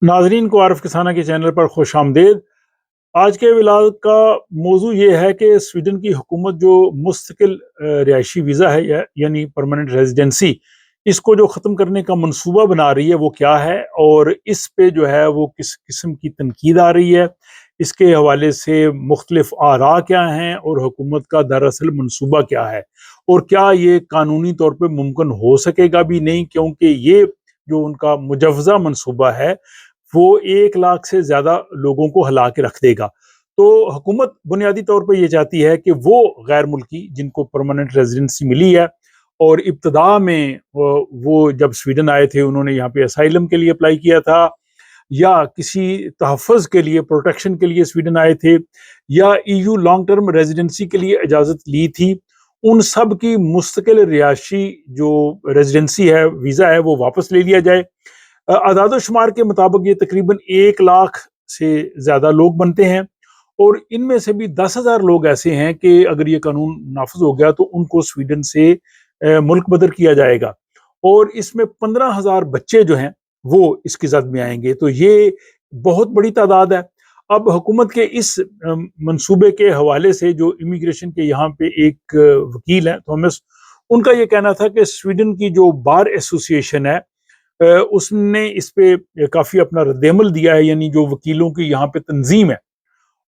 नाजरीन को आरफ किसाना के चैनल पर खुश आमदेद। आज के विलाग का मौजू ये है कि स्वीडन की हुकूमत जो मुस्तकिल रिहायशी वीज़ा है यानी परमानेंट रेजिडेंसी, इसको जो ख़त्म करने का मंसूबा बना रही है वो क्या है, और इस पे जो है वो किस किस्म की तनकीद आ रही है, इसके हवाले से मुख्तलिफ आरा क्या हैं और हुकूमत का दरअसल मंसूबा क्या है, और क्या ये कानूनी तौर पर मुमकिन हो सकेगा भी नहीं, क्योंकि ये जो उनका मुजवज़ा मंसूबा है वो 1 लाख से ज्यादा लोगों को हिला के रख देगा। तो हुकूमत बुनियादी तौर पर यह चाहती है कि वो गैर मुल्की जिनको परमानेंट रेजिडेंसी मिली है, और इब्तदा में वो जब स्वीडन आए थे उन्होंने यहाँ पे असाइलम के लिए अप्लाई किया था, या किसी तहफ़्फ़ुज़ के लिए प्रोटेक्शन के लिए स्वीडन आए थे, या ईयू लॉन्ग टर्म रेजिडेंसी के लिए इजाज़त ली थी, उन सब की मुस्तकिल रिहायशी जो रेजिडेंसी है, वीज़ा है, वो वापस ले लिया जाए। आदाद शुमार के मुताबिक ये तकरीबन 1 लाख से ज़्यादा लोग बनते हैं, और इनमें से भी 10,000 लोग ऐसे हैं कि अगर ये कानून नाफिज हो गया तो उनको स्वीडन से मुल्क बदर किया जाएगा, और इसमें 15,000 बच्चे जो हैं वो इसकी जद में आएंगे। तो ये बहुत बड़ी तादाद है। अब हुकूमत के इस मंसूबे के हवाले से जो इमिग्रेशन के यहाँ पे एक वकील हैं थॉमस, उनका ये कहना था कि स्वीडन की जो बार एसोसिएशन है उसने इस पे काफी अपना रद्देमल दिया है, यानी जो वकीलों की यहाँ पे तंजीम है,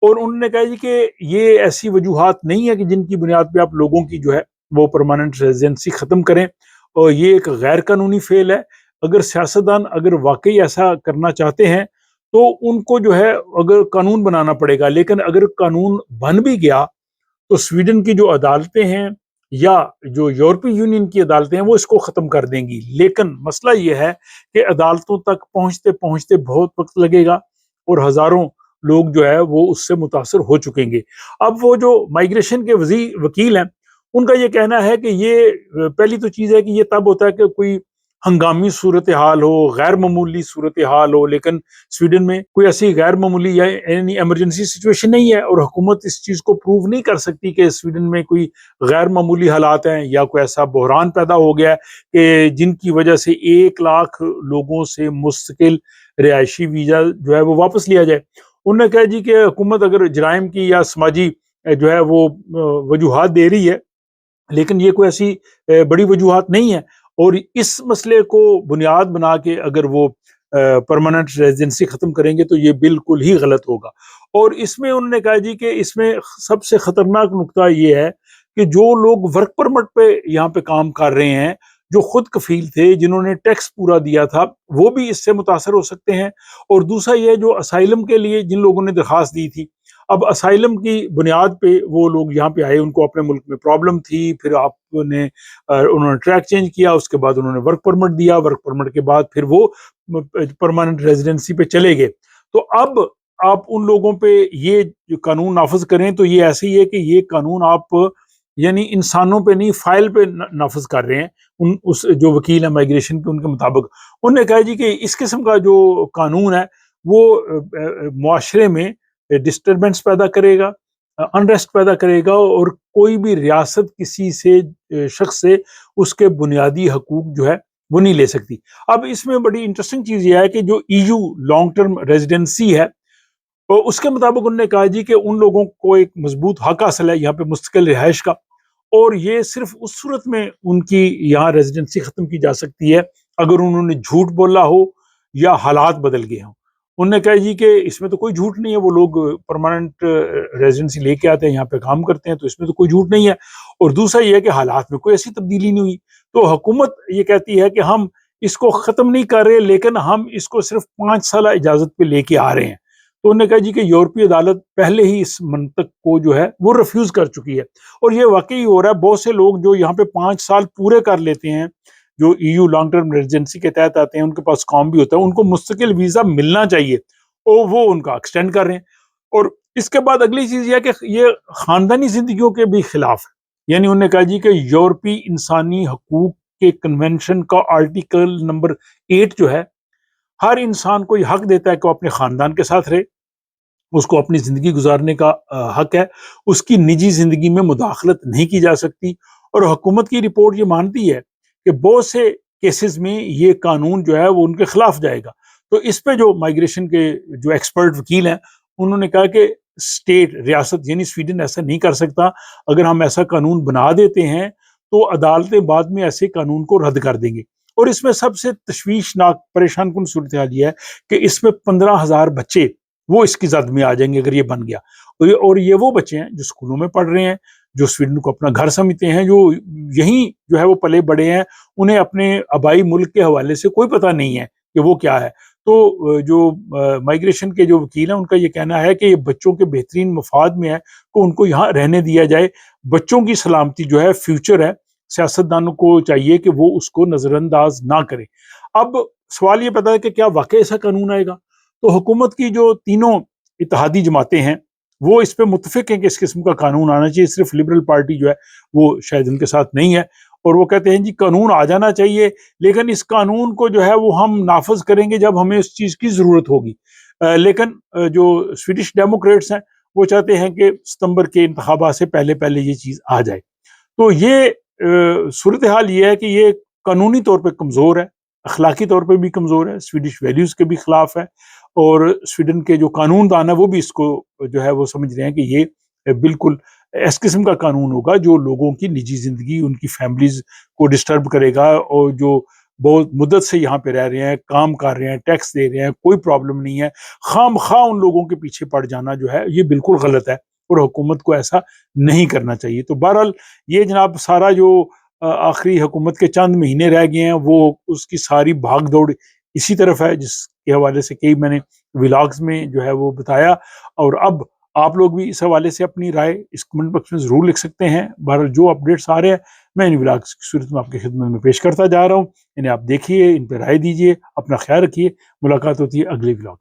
और उन्होंने कहा जी कि ये ऐसी वजूहात नहीं है कि जिनकी बुनियाद पे आप लोगों की जो है वो परमानेंट रेजिडेंसी खत्म करें, और ये एक गैर कानूनी फेल है। अगर सियासतदान अगर वाकई ऐसा करना चाहते हैं तो उनको जो है अगर कानून बनाना पड़ेगा, लेकिन अगर कानून बन भी गया तो स्वीडन की जो अदालतें हैं या जो यूरोपीय यूनियन की अदालतें हैं वो इसको ख़त्म कर देंगी। लेकिन मसला ये है कि अदालतों तक पहुंचते पहुंचते बहुत वक्त लगेगा, और हज़ारों लोग जो है वो उससे मुतासर हो चुकेंगे। अब वो जो माइग्रेशन के वकील हैं, उनका ये कहना है कि ये पहली तो चीज़ है कि ये तब होता है कि कोई हंगामी सूरत हाल हो, गैर मामूली सूरत हाल हो, लेकिन स्वीडन में कोई ऐसी गैर मामूली या यानी इमरजेंसी सिचुएशन नहीं है, और हुकूमत इस चीज़ को प्रूव नहीं कर सकती कि स्वीडन में कोई गैर मामूली हालात हैं या कोई ऐसा बहरान पैदा हो गया है कि जिनकी वजह से 1 लाख लोगों से मुस्तकिल रिहायशी वीज़ा जो है वो वापस लिया जाए। उन्होंने कहा जी कि हुकूमत अगर जराइम की या समाजी जो है वो वजूहात दे रही है, लेकिन ये कोई ऐसी बड़ी वजूहात नहीं है, और इस मसले को बुनियाद बना के अगर वो परमानेंट रेजिडेंसी ख़त्म करेंगे तो ये बिल्कुल ही गलत होगा। और इसमें उन्होंने कहा जी कि इसमें सबसे ख़तरनाक नुकता ये है कि जो लोग वर्क परमिट पे यहाँ पे काम कर रहे हैं, जो खुद कफील थे, जिन्होंने टैक्स पूरा दिया था, वो भी इससे मुतासर हो सकते हैं। और दूसरा ये जो असाइलम के लिए जिन लोगों ने दरख्वास्त दी थी, अब असाइलम की बुनियाद पे वो लोग यहाँ पे आए, उनको अपने मुल्क में प्रॉब्लम थी, फिर आपने उन्होंने ट्रैक चेंज किया, उसके बाद उन्होंने वर्क परमिट दिया, वर्क परमिट के बाद फिर वो परमानेंट रेजिडेंसी पे चले गए। तो अब आप उन लोगों पे ये जो कानून नाफिज करें तो ये ऐसे ही है कि ये कानून आप यानी इंसानों पे नहीं, फाइल पे नाफिज कर रहे हैं। उन उस जो वकील है माइग्रेशन के, उनके मुताबिक उन्होंने कहा जी कि इस किस्म का जो कानून है वो मुआशरे में डिस्टरबेंस पैदा करेगा, अनरेस्ट पैदा करेगा, और कोई भी रियासत किसी से शख्स से उसके बुनियादी हकूक जो है वो नहीं ले सकती। अब इसमें बड़ी इंटरेस्टिंग चीज़ ये है कि जो ईयू लॉन्ग टर्म रेजिडेंसी है, तो उसके मुताबिक उन्होंने कहा जी कि उन लोगों को एक मजबूत हक हासिल है यहाँ पे मुस्तकिल रिहाइश का, और ये सिर्फ उस सूरत में उनकी यहाँ रेजिडेंसी ख़त्म की जा सकती है अगर उन्होंने झूठ बोला हो या हालात बदल गए हों। उन्होंने कहा जी कि इसमें तो कोई झूठ नहीं है, वो लोग परमानेंट रेजिडेंसी लेके आते हैं, यहाँ पे काम करते हैं, तो इसमें तो कोई झूठ नहीं है। और दूसरा ये है कि हालात में कोई ऐसी तब्दीली नहीं हुई। तो हुकूमत ये कहती है कि हम इसको ख़त्म नहीं कर रहे, लेकिन हम इसको सिर्फ 5 साल इजाज़त पे लेके आ रहे हैं। तो उन्होंने कहा जी कि यूरोपीय अदालत पहले ही इस मंतक को जो है वो रिफ्यूज कर चुकी है, और ये वाकई हो रहा है। बहुत से लोग जो यहाँ पे 5 साल पूरे कर लेते हैं, जो ईयू लॉन्ग टर्म रेजिडेंसी के तहत आते हैं, उनके पास काम भी होता है, उनको मुस्तकिल वीजा मिलना चाहिए, और वो उनका एक्सटेंड कर रहे हैं। और इसके बाद अगली चीज ये है कि ये खानदानी जिंदगियों के भी खिलाफ है। यानी उन्होंने कहा जी कि यूरोपीय इंसानी हकूक के कन्वेंशन का आर्टिकल नंबर 8 जो है, हर इंसान को ये हक देता है कि वो अपने खानदान के साथ रहे, उसको अपनी ज़िंदगी गुजारने का हक है, उसकी निजी ज़िंदगी में मुदाखलत नहीं की जा सकती। और हुकूमत की रिपोर्ट ये मानती है कि बहुत से केसेस में ये कानून जो है वो उनके खिलाफ जाएगा। تو اس پہ جو مائگریشن کے جو ایکسپرٹ وکیل ہیں انہوں نے کہا کہ اسٹیٹ ریاست یعنی سویڈن ایسا نہیں کر سکتا. اگر ہم ایسا قانون بنا دیتے ہیں تو عدالتیں بعد میں ایسے قانون کو رد کر دیں گے. اور اس میں سب سے تشویشناک پریشان کن صورتحال یہ ہے کہ اس میں 15,000 بچے وہ اس کی زد میں آ جائیں گے اگر یہ بن گیا. اور یہ وہ بچے ہیں جو اسکولوں میں پڑھ رہے ہیں, جو سویڈن کو اپنا گھر سمجھتے ہیں, جو یہیں جو ہے وہ پلے بڑے ہیں, انہیں اپنے آبائی ملک کے حوالے سے کوئی پتہ نہیں ہے کہ وہ کیا ہے. تو جو مائگریشن کے جو وکیل ہیں ان کا یہ کہنا ہے کہ یہ بچوں کے بہترین مفاد میں ہے کہ ان کو یہاں رہنے دیا جائے. بچوں کی سلامتی جو ہے فیوچر ہے, سیاستدانوں کو چاہیے کہ وہ اس کو نظر انداز نہ کرے. اب سوال یہ پیدا ہے کہ کیا واقعی ایسا قانون آئے گا؟ تو حکومت کی جو تینوں اتحادی جماعتیں ہیں وہ اس پہ متفق ہیں کہ اس قسم کا قانون آنا چاہیے. صرف لبرل پارٹی جو ہے وہ شاید ان کے ساتھ نہیں ہے, اور وہ کہتے ہیں جی قانون آ جانا چاہیے لیکن اس قانون کو جو ہے وہ ہم نافذ کریں گے جب ہمیں اس چیز کی ضرورت ہوگی. لیکن جو سویڈش ڈیموکریٹس ہیں وہ چاہتے ہیں کہ ستمبر کے انتخابات سے پہلے پہلے یہ چیز آ جائے. تو یہ صورتحال یہ ہے کہ یہ قانونی طور پہ کمزور ہے, اخلاقی طور پہ بھی کمزور ہے, سویڈش ویلیوز کے بھی خلاف ہے, اور سویڈن کے جو قانون دان ہے وہ بھی اس کو جو ہے وہ سمجھ رہے ہیں کہ یہ بالکل اس قسم کا قانون ہوگا جو لوگوں کی نجی زندگی, ان کی فیملیز کو ڈسٹرب کرے گا, اور جو بہت مدت سے یہاں پہ رہ رہے ہیں, کام کر رہے ہیں, ٹیکس دے رہے ہیں, کوئی پرابلم نہیں ہے, خام خواہ ان لوگوں کے پیچھے پڑ جانا جو ہے یہ بالکل غلط ہے اور حکومت کو ایسا نہیں کرنا چاہیے. تو بہرحال یہ جناب سارا جو آخری حکومت کے چند مہینے رہ گئے ہیں وہ اس کی ساری بھاگ دوڑ اسی طرف ہے جس کے حوالے سے کئی میں نے ولاگز میں جو ہے وہ بتایا. اور اب آپ لوگ بھی اس حوالے سے اپنی رائے اس کمنٹ باکس میں ضرور لکھ سکتے ہیں. بہرحال جو اپڈیٹس آ رہے ہیں میں ان ولاگز کی صورت میں آپ کی خدمت میں پیش کرتا جا رہا ہوں. انہیں آپ دیکھیے, ان پہ رائے دیجیے, اپنا خیال رکھیے. ملاقات ہوتی ہے اگلے ولاگ.